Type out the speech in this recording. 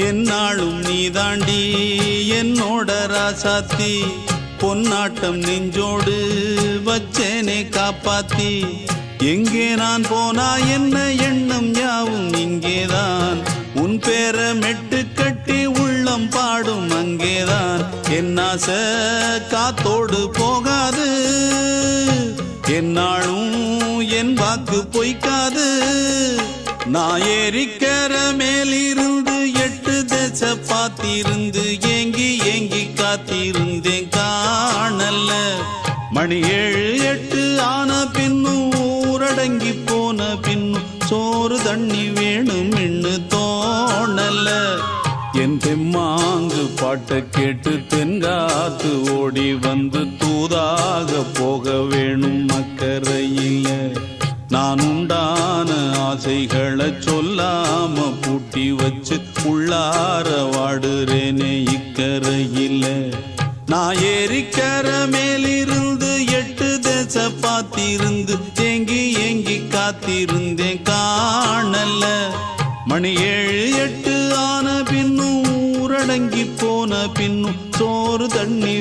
என்னாலும் நீதாண்டி என்னோட ராசாத்தி பொன்னாட்டம் நெஞ்சோடு வச்சேனே காப்பாத்தி எங்கே நான் போனா என்ன எண்ணம் யாவும் இங்கேதான் உன் பேர மெட்டு கட்டி உள்ளம் பாடும் அங்கேதான் என் ஆசை காத்தோடு போகாது என்னாலும் என் வாக்கு பொய்க்காது நான் ஏறிக்கிற மேலிருந்து 8 தேச பார்த்திருந்து ஏங்கி ஏங்கி காத்திருந்தேன் காணல்ல மணி 7 8 ஆன பின்னும் ஊரடங்கி போன பின்னும் சோறு தண்ணி வேணும் இன்னு தோணல என் தெம்மாங்கு பாட்டை கேட்டு தென்காத்து ஓடி வந்து தூதாக போக வேணும் அக்கறையில நான் உண்டான ஆசைகளை சொல்லாம பூட்டி வச்சு உள்ளார வாடுறேனே இக்கரையில நான் ஏறிக்கிற மேலிருந்து 8 தேச பார்த்திருந்து ஏங்கி ஏங்கி காத்திருந்தேன் காணல மணி 7 8 ஆன பின்னும் ஊரடங்கி போன பின்னும் சோறு தண்ணி